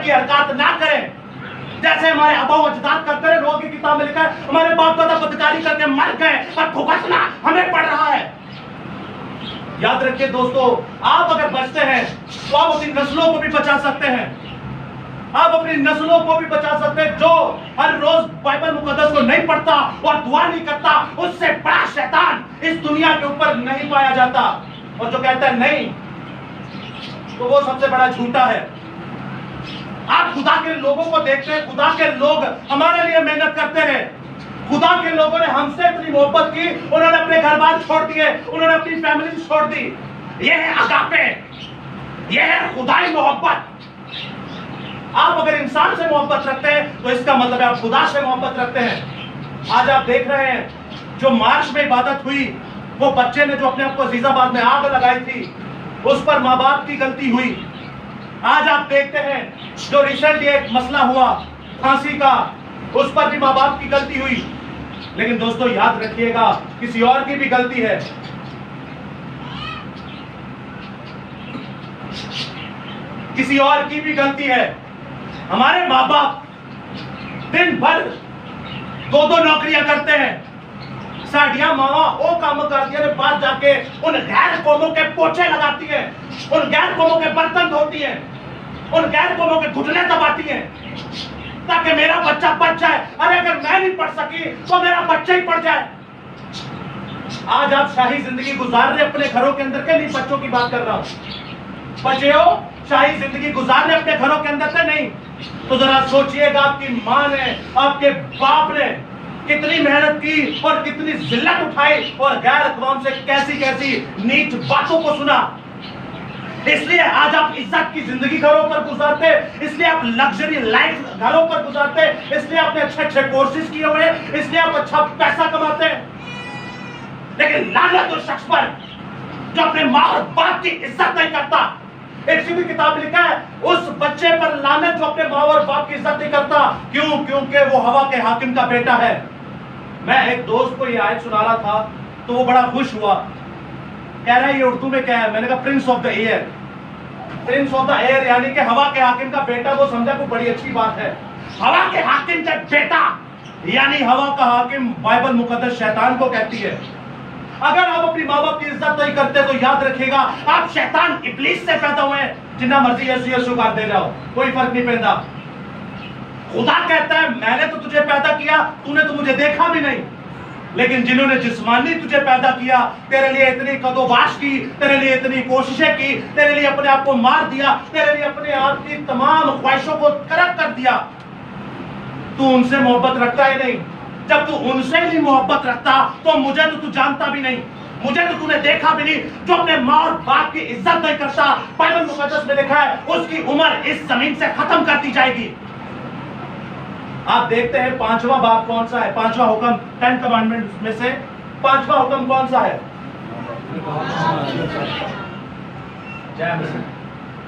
की हरकत ना करें जैसे हमारे आबा अजदाद करते रहे। लोगों की किताब में लिखा है हमारे बाप दादा बदकारी करके मर गए और भुगतना हमें पड़ रहा है। याद रखिए दोस्तों, आप अगर बचते हैं तो आप अपनी नस्लों को भी बचा सकते हैं। आप अपनी नस्लों को भी बचा सकते हैं। जो हर रोज बाइबल मुकद्दस को नहीं पढ़ता और दुआ नहीं करता, उससे बड़ा शैतान इस दुनिया के ऊपर नहीं पाया जाता। और जो कहता है नहीं, तो वो सबसे बड़ा झूठा है। आप खुदा के लोगों को देखते हैं, खुदा के लोग हमारे लिए मेहनत करते हैं। खुदा के लोगों ने हमसे इतनी मोहब्बत की, उन्होंने अपने घर बार छोड़ दिए, उन्होंने अपनी फैमिली छोड़ दी। यह है अगापे, यह है खुदाई मोहब्बत। आप अगर इंसान से मोहब्बत रखते हैं तो इसका मतलब है आप खुदा से मोहब्बत रखते हैं। आज आप देख रहे हैं जो मार्च में इबादत हुई, वो बच्चे ने जो अपने आप को अजीजाबाद में आग लगाई थी, उस पर माँ बाप की गलती हुई। आज आप देखते हैं जो रिसेंटली एक मसला हुआ फांसी का, उस पर भी माँ बाप की गलती हुई। लेकिन दोस्तों याद रखिएगा, किसी और की भी गलती है। किसी और की भी गलती है। हमारे माँ बाप दिन भर दो दो नौकरियां करते हैं। साडिया मावा वो काम करती है, बाहर जाके उन गैर कौमों के पोछे लगाती है, उन गैर कौमों के बर्तन धोती है, उन गैर कौमों के घुटने दबाती है ताकि मेरा बच्चा पढ़ जाए। अरे अगर मैं नहीं पढ़ सकी तो मेरा बच्चा ही पढ़ जाए। आज आप शाही जिंदगी गुजार रहे अपने घरों के अंदर के, नहीं बच्चों की बात कर रहा हूं। बच्चे हो शाही जिंदगी गुजार रहे अपने घरों के अंदर से, नहीं तो जरा सोचिएगा आपकी माँ ने, आपके बाप ने कितनी मेहनत की और कितनी जिल्लत उठाई और गैर अक़वाम से कैसी कैसी नीच बातों को सुना। इसलिए आज आप इज्जत की जिंदगी घरों पर गुजारते, इसलिए आप लग्जरी लाइफ घरों पर गुजारते, इसलिए आपने अच्छे अच्छे कोर्सेज किए हुए, इसलिए आप अच्छा पैसा कमाते। लेकिन लानत उस शख्स पर जो अपने माँ और बाप की इज्जत नहीं करता। एक सीधी किताब लिखा है उस बच्चे पर लानत जो अपने माँ और बाप की इज्जत नहीं करता। क्यों? क्योंकि वो हवा के हाकिम का बेटा है। मैं एक दोस्त को ये आयत सुना रहा था तो वो बड़ा खुश हुआ, कह रहा है ये उर्दू में क्या है? मैंने कहा Prince of the air. Prince of the air यानी कि हवा के हाकिम का बेटा। वो समझा को बड़ी अच्छी बात है। हवा के हाकिम का बेटा यानी हवा का हाकिम बाइबल मुकद्दस शैतान को कहती है। अगर आप अपनी माँ बाप की इज्जत नहीं करते तो याद रखिएगा आप शैतान इब्लीस से पैदा हुए हैं। जितना मर्जी यीशु कर दे जाओ, कोई फर्क नहीं पड़ता। खुदा कहता है मैंने तो तुझे पैदा किया, तूने तो मुझे देखा भी नहीं। लेकिन जिन्होंने जिस्मानी तुझे पैदा किया, तेरे लिए इतनी कदोबाश की, तेरे लिए इतनी कोशिशें की, तेरे लिए अपने आप को मार दिया, तेरे लिए अपने आप की तमाम ख्वाहिशों को तरक कर दिया, तू उनसे मोहब्बत रखता ही नहीं। जब तू उनसे नहीं मोहब्बत रखता तो मुझे तो तू जानता भी नहीं, मुझे तो तूने देखा भी नहीं। जो अपने माँ और बाप की इज्जत नहीं करता, बाइबल मुकद्दस में लिखा है उसकी उम्र इस जमीन से खत्म कर दी जाएगी। आप देखते हैं पांचवा बाप कौन सा है? पांचवा हुक्म 10 कमांडमेंट्स में से पांचवा हुक्म कौन सा है?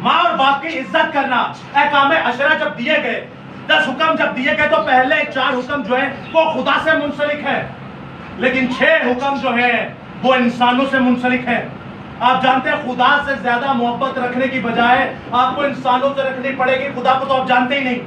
माँ और बाप की इज्जत करना। अहकाम अशरा जब दिए गए, 10 हुक्म जब दिए गए तो पहले 4 हुक्म जो है वो खुदा से मुंसलिक है, लेकिन 6 हुक्म जो है वो इंसानों से मुंसलिक है। आप जानते हैं खुदा से ज्यादा मोहब्बत रखने की बजाय आपको इंसानों से रखनी पड़ेगी। खुदा को तो आप जानते ही नहीं,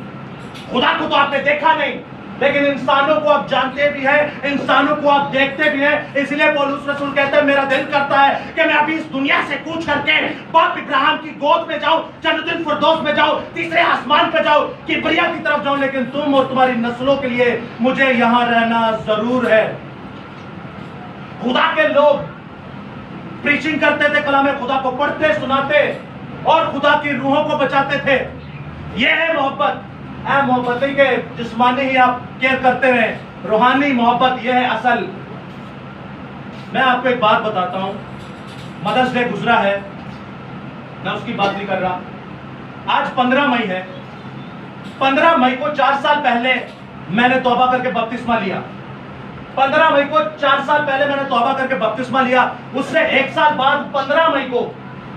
खुदा को तो आपने देखा नहीं, लेकिन इंसानों को आप जानते भी हैं, इंसानों को आप देखते भी हैं। इसलिए पौलुस रसूल कहते हैं मेरा दिल करता है कि मैं अभी इस दुनिया से कूच करके बाप इब्राहिम की गोद में जाऊं, जन्नतुल फिरदौस में जाऊं, तीसरे आसमान पे जाऊं, किबरिया की तरफ जाऊं, लेकिन तुम और तुम्हारी नस्लों के लिए मुझे यहां रहना जरूर है। खुदा के लोग प्रीचिंग करते थे, कलाम खुदा को पढ़ते सुनाते और खुदा की रूहों को बचाते थे। यह है मोहब्बत। मोहब्बत के जिस्मानी ही आप केयर करते रहे, रूहानी मोहब्बत यह है असल। मैं आपको एक बात बताता हूं, मदर्स डे गुजरा है, मैं उसकी बात नहीं कर रहा। आज 15 मई है। 15 मई को 4 साल पहले मैंने तौबा करके बपतिस्मा लिया। 15 मई को 4 साल पहले मैंने तौबा करके बपतिस्मा लिया। उससे 1 साल बाद 15 मई को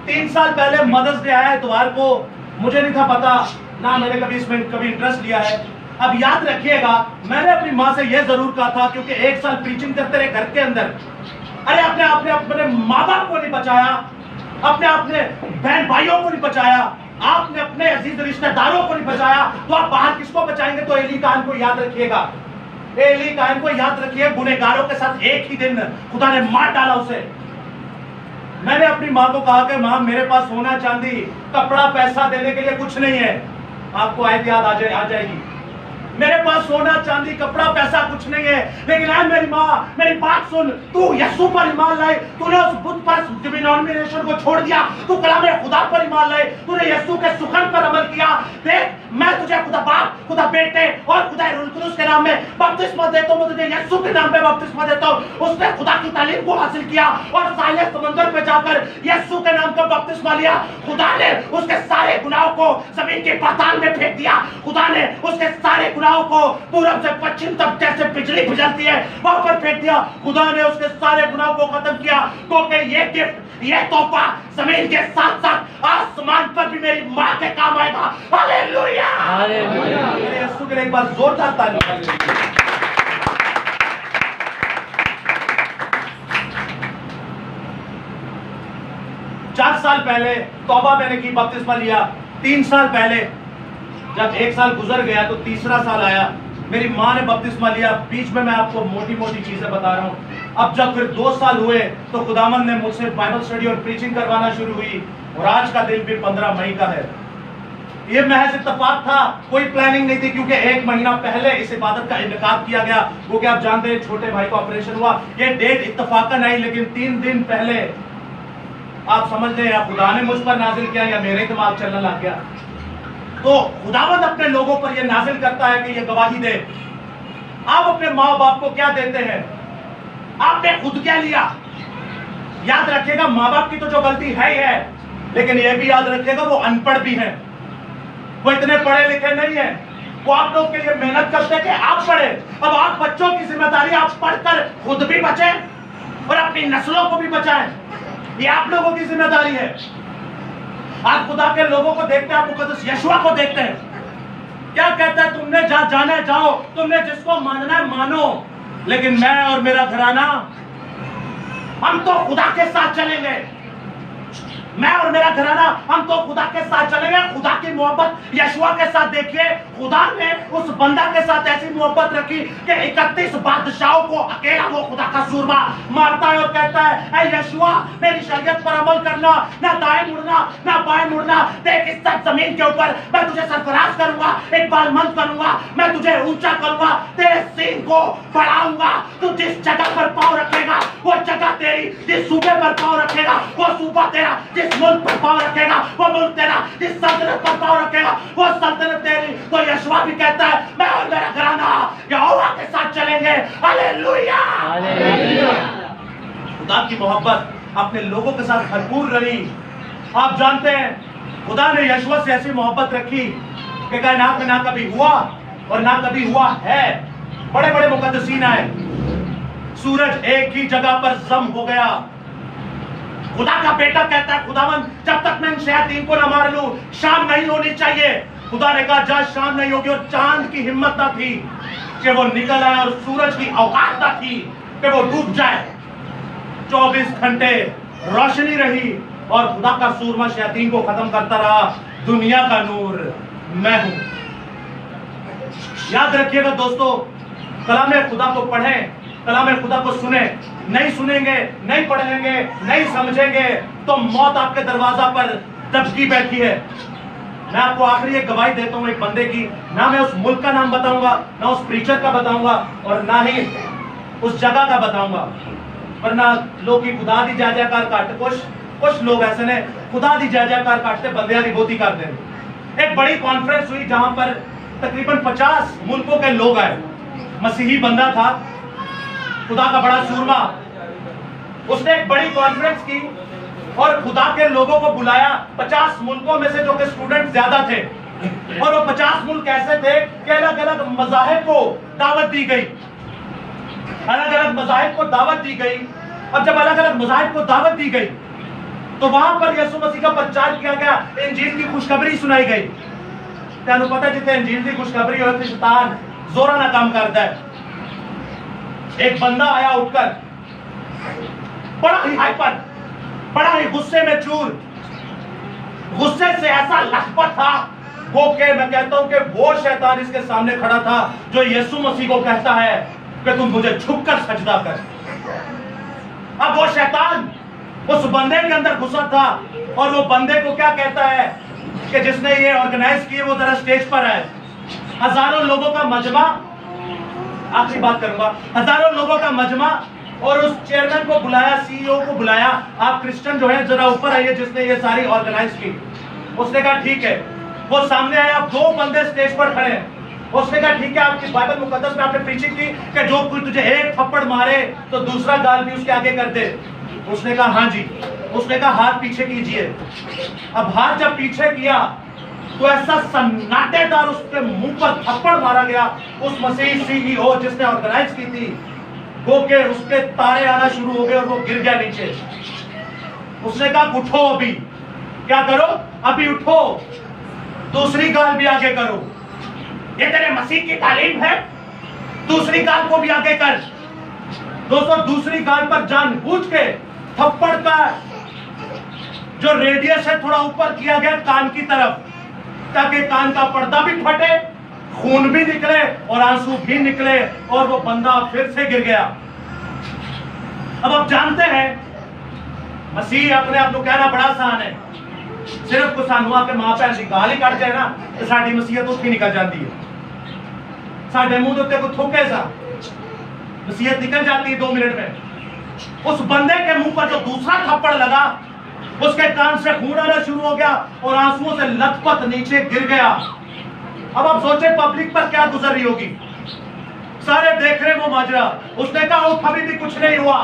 3 साल पहले मदर्स डे आया इतवार को। मुझे नहीं था पता, ना मैंने कभी इसमें कभी इंटरेस्ट लिया है। अब याद रखिएगा मैंने अपनी माँ से यह जरूर कहा था, क्योंकि 1 साल प्रीचिंग करते रहे घर के अंदर। अरे अपने माँ बाप को नहीं बचाया, अपने बहन भाइयों को नहीं बचाया, आपने अपने अजीज रिश्तेदारों को नहीं बचाया तो आप बाहर किसको बचाएंगे? तो एली काहन को याद रखिएगा, एली काहन को याद रखिए, गुनहगारों के साथ एक ही दिन खुदा ने मार डाला उसे। मैंने अपनी माँ को कहा कि माँ मेरे पास सोना चांदी कपड़ा पैसा देने के लिए कुछ नहीं है, आपको आयत याद आ जाएगी। मेरे पास सोना चांदी कपड़ा पैसा कुछ नहीं है, लेकिन आज मेरी माँ मेरी बात सुन, तू यीशु पर ईमान लाए, तूने उस बुत पर डिनोमिनेशन को छोड़ दिया, तू कलाम खुदा पर ईमान लाए, तूने यीशु के सुखन पर अमल किया। देख मैं तुझे खुदा बाप खुदा बेटे और खुदा रूह कुदूस के नाम में बपतिस्मा देता हूँ, मैं तुझे यीशु के नाम में बपतिस्मा देता हूँ। उसने खुदा की तालीम को हासिल किया और साहिल समंदर पे जाकर यीशु के नाम का बपतिस्मा लिया। खुदा ने उसके सारे गुनाहों को जमीन के पाताल में फेंक दिया। खुदा ने उसके सारे गुनाहों को पूरब से पश्चिम तक जैसे बिजली फिसलती है वहां पर फेंक दिया। खुदा ने उसके सारे गुनाहों को खत्म किया, क्योंकि ये गिफ्ट ये तोहफा जमीन के साथ साथ आसमान पर भी मेरी माँ के काम आएगा। Hallelujah, hallelujah. यीशु के लिए एक बार जोरदार ताली। 4 साल पहले तौबा मैंने की, बपतिस्मा लिया। 3 साल पहले जब 1 साल गुजर गया तो तीसरा साल आया, मेरी माँ ने बपतिस्मा लिया। बीच में मैं आपको मोटी मोटी चीजें बता रहा हूँ। अब जब फिर 2 साल हुए तो खुदावंद ने मुझसे बाइबल स्टडी और प्रीचिंग करवाना शुरू हुई, और आज का दिन भी 15 मई का है। ये महज इत्तेफाक था, कोई प्लानिंग नहीं थी, क्योंकि 1 महीना पहले इस इबादत का इनेकाद किया गया। वो क्या आप जानते हैं, छोटे भाई को ऑपरेशन हुआ। ये डेट इत्तेफाकन नहीं, लेकिन 3 दिन पहले आप समझ लें, या खुदा ने मुझ पर नाजिल किया या मेरे दिमाग चलने लग गया। तो खुदावंद अपने लोगों पर यह नाजिल करता है कि ये गवाही दे। आप अपने माँ बाप को क्या देते हैं? आपने खुद क्या लिया? याद रखिएगा, माँ बाप की तो जो गलती है ही है, लेकिन यह भी याद रखिएगा वो अनपढ़ भी हैं, वो इतने पढ़े लिखे नहीं है। वो आप लोग के लिए मेहनत करते हैं कि आप पढ़े। अब आप बच्चों की जिम्मेदारी, आप पढ़कर खुद भी बचें और अपनी नस्लों को भी बचाएं, ये आप लोगों की जिम्मेदारी है। आप खुदा के लोगों को देखते हैं, आप मुकद्दस यशुआ को देखते हैं, क्या कहता है? तुमने जहां जाना है जाओ, तुमने जिसको मानना है मानो, लेकिन मैं और मेरा घराना हम तो खुदा के साथ चलेंगे। मैं और मेरा घराना हम तो खुदा के साथ चलेंगे। खुदा की मोहब्बत यशुआ के साथ देखिए, खुदा ने उस बंदा के साथ ऐसी मोहब्बत रखी कि 31 बादशाहों को अकेला वो खुदा का सूरमा मारता है और कहता है, ऐ यशुआ मेरी शरीयत पर अमल करना, ना दाएं मुड़ना ना बाएं मुड़ना। देख इस सब जमीन के ऊपर मैं तुझे सरफराज करूंगा, इकबालमंद करूंगा, मैं तुझे ऊंचा करूंगा, तेरे सीन को बढ़ाऊंगा। तू जिस जगह पर पाँव रखेगा वो जगह तेरी, जिस सूबे पर पाँव रखेगा वो सूबा तेरा, जिस मुल्क पर पाँव रखेगा वो मुल्क तेरा, जिस सल्तनत पर पाँव रखेगा वो सल्तनत तेरी। तो यशुआ भी कहता है, मैं और मेरा घराना यहोवा के साथ चलेंगे। Hallelujah, hallelujah. खुदा की मोहब्बत अपने लोगों के साथ भरपूर रही। आप जानते हैं खुदा ने यशुआ से ऐसी मोहब्बत रखी कि कायनात में ना कभी हुआ और ना कभी हुआ है। बड़े बड़े मुकद्दसीन आए, सूरज एक ही जगह पर जम हो गया। खुदा का बेटा कहता है, खुदावन जब तक मैं इन शयातीन को ना मार लूं शाम नहीं होनी चाहिए। खुदा ने कहा जब शाम नहीं होगी, और चांद की हिम्मत ना थी कि वो निकल आए, और सूरज की औकात ना थी कि वो डूब जाए। 24 घंटे रोशनी रही और खुदा का सूरमा शयातीन को खत्म करता रहा। दुनिया का नूर मैं हूं। याद रखिएगा दोस्तों, कलाम खुदा को पढ़ें, कलाम खुदा को सुने। नहीं सुनेंगे, नहीं पढ़ेंगे, नहीं समझेंगे तो मौत आपके दरवाजा पर दबकी बैठी है। मैं आपको आखिरी एक गवाही देता हूं एक बंदे की। ना मैं उस मुल्क का नाम बताऊंगा, ना उस प्रीचर का बताऊंगा, और ना ही उस जगह का बताऊंगा, वरना लोग की खुदा दी जय जयकार काटते। कुछ लोग ऐसे ने खुदा दी जय जयकार काटते, बंदियां दी बोती करते हैं। एक बड़ी कॉन्फ्रेंस हुई जहां पर तकरीबन 50 मुल्कों के लोग आए। मसीही बंदा था, खुदा का बड़ा सूरमा। उसने एक बड़ी कॉन्फ्रेंस की और खुदा के लोगों को बुलाया। 50 मुल्कों में से जो कि स्टूडेंट ज्यादा थे, और वो 50 मुल्क ऐसे थे कि अलग अलग मज़ाहिब को दावत दी गई, अलग अलग मज़ाहिब को दावत दी गई। अब जब अलग अलग मज़ाहिब को दावत दी गई तो वहां पर यीशु मसीह का प्रचार किया गया, इंजील की खुशखबरी सुनाई गई। क्या पता जिथे इंजील की खुशखबरी हो तो शैतान जोरा ना काम करता है। एक बंदा आया उठकर, बड़ा ही हाइपर, बड़ा ही गुस्से में चूर, गुस्से से ऐसा लथपथ था वो के मैं कहता हूं कि वो शैतान इसके सामने खड़ा था जो यीशु मसीह को कहता है कि तुम मुझे झुककर सजदा कर। अब वो शैतान उस बंदे के अंदर घुसा था और वो बंदे को क्या कहता है कि जिसने ये ऑर्गेनाइज किए वो जरा स्टेज पर है। हजारों लोगों का मजमा, आखिरी बात करूंगा, हजारों लोगों का मजमा और उस चेयरमैन को बुलाया, सीईओ को बुलाया, आप क्रिश्चियन जो है जरा ऊपर आइए जिसने ये सारी ऑर्गेनाइज की। उसने कहा ठीक है। वो सामने आया, दो बंदे स्टेज पर खड़े हैं। उसने कहा ठीक है, आपकी बाइबल मुकद्दस में आपने प्रीचिंग की कि जो कोई तुझे एक थप्पड़ मारे तो दूसरा गाल भी उसके आगे कर दे। उसने कहा हाँ जी। उसने कहा हाथ पीछे कीजिए। अब हाथ जब पीछे किया तो ऐसा सन्नाटेदार उसके मुंह पर थप्पड़ मारा गया उस मसीह सीईओ जिसने ऑर्गेनाइज की थी, वो के उसके तारे आना शुरू हो गए और वो गिर गया नीचे। उसने कहा उठो, अभी क्या करो, अभी उठो, दूसरी गाल भी आगे करो। ये तेरे मसीह की तालीम है, दूसरी गाल को भी आगे कर। दोस्तों, दूसरी गाल पर जानबूझ के थप्पड़ का जो रेडियस है थोड़ा ऊपर किया गया कान की तरफ, ताकि कान का पर्दा भी फटे, खून भी निकले और आंसू भी निकले और वो बंदा फिर से गिर गया। अब आप जानते हैं मसीह अपने आप को कहना बड़ा आसान है, सिर्फ को सानू आके मां भैन की गाल ही कट जाए ना तो साडी मसीहत उत्थे निकल जाती है। साडे मुंह के उत्ते कोई थूके सा मसीहत निकल जाती है 2 मिनट में। उस बंदे के मुंह पर जो दूसरा थप्पड़ लगा उसके कान से खून आना शुरू हो गया और आंसुओं से लथपथ नीचे गिर गया। अब आप सोचे पब्लिक पर क्या गुजर रही होगी, सारे देख रहे वो माजरा। उसने कहा उठ, अभी भी कुछ नहीं हुआ,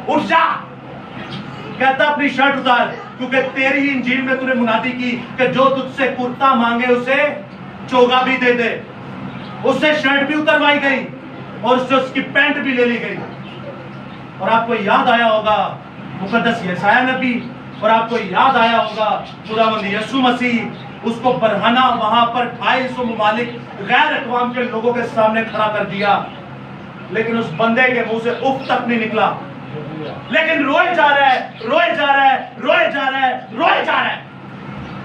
उठ जा। कहता अपनी शर्ट उतार, क्योंकि तेरी ही इंजील में तूने मुनादी की कि जो तुझसे कुर्ता मांगे उसे चोगा भी दे दे। उससे शर्ट भी उतरवाई गई और उससे उसकी पैंट भी ले ली गई। और आपको याद आया होगा मुकद्दस यशायाह नबी, और आपको याद आया होगा खुदावंद यीशु मसीह, उसको बरहना वहां पर 250 ममालिक गैर अक़वाम के लोगों के सामने खड़ा कर दिया, लेकिन उस बंदे के मुंह से उफ तक नहीं निकला। लेकिन रोए जा रहा है, रोए जा रहा है, रोए जा रहा है, रोए जा रहा है।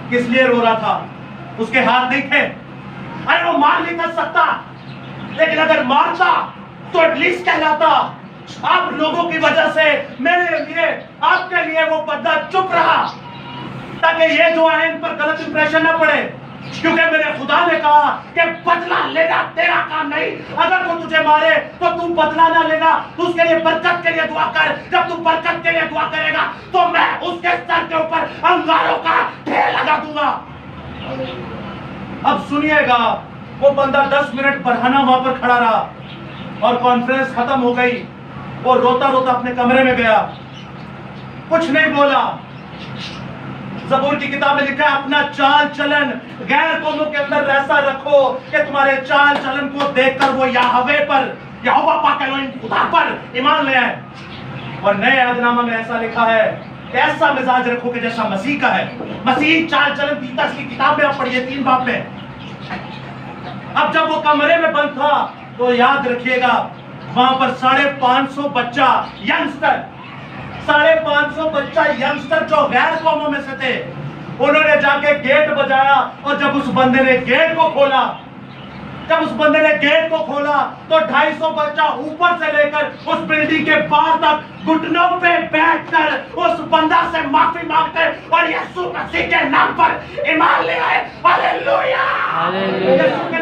किस लिए रो रहा था? उसके हाथ नहीं थे। अरे वो मार नहीं कर सकता, लेकिन अगर मारता तो एटलीस्ट कहलाता। आप लोगों की वजह से मेरे लिए, आपके लिए वो बंदा चुप रहा, ताकि ये जो है इन पर गलत इंप्रेशन ना पड़े। क्योंकि मेरे खुदा ने कहा कि बदला लेना तेरा काम नहीं। अगर वो तुझे मारे तो तू बदला ना लेना, तू उसके लिए बरकत के लिए दुआ कर। जब तू बरकत के लिए दुआ करेगा तो मैं उसके सर के ऊपर अंगारों का ढेर लगा दूंगा। अब सुनिएगा, वो बंदा 10 मिनट बरहना वहां पर खड़ा रहा और कॉन्फ्रेंस खत्म हो गई। वो रोता रोता अपने कमरे में गया, कुछ नहीं बोला। ज़बूर की किताब में लिखा है अपना चाल चलन गैर कौमों के अंदर ऐसा रखो कि तुम्हारे चाल चलन को देखकर वो याहवे पर, यहोवा पाक एलोहिम खुदा पर ईमान ले आए। और नए अहदनामा में ऐसा लिखा है कि ऐसा मिजाज रखो कि जैसा मसीह का है। मसीह चाल चलन तीतस की किताब में आप पढ़िए 3 बाब में। अब जब वो कमरे में बंद था तो याद रखिएगा वहां पर 550 बच्चा यंगस्टर, 550 बच्चा यंगस्टर जो गैर कौमों में से थे, उन्होंने जाके गेट बजाया। और जब उस बंदे ने गेट को खोला, जब उस बंदे ने गेट को खोला तो 250 बच्चा ऊपर से लेकर उस बिल्डिंग के बाहर तक घुटनों पे बैठकर उस बंदा से माफी मांगते और यीशु मसीह के नाम पर ईमान ले आए। हालेलुया।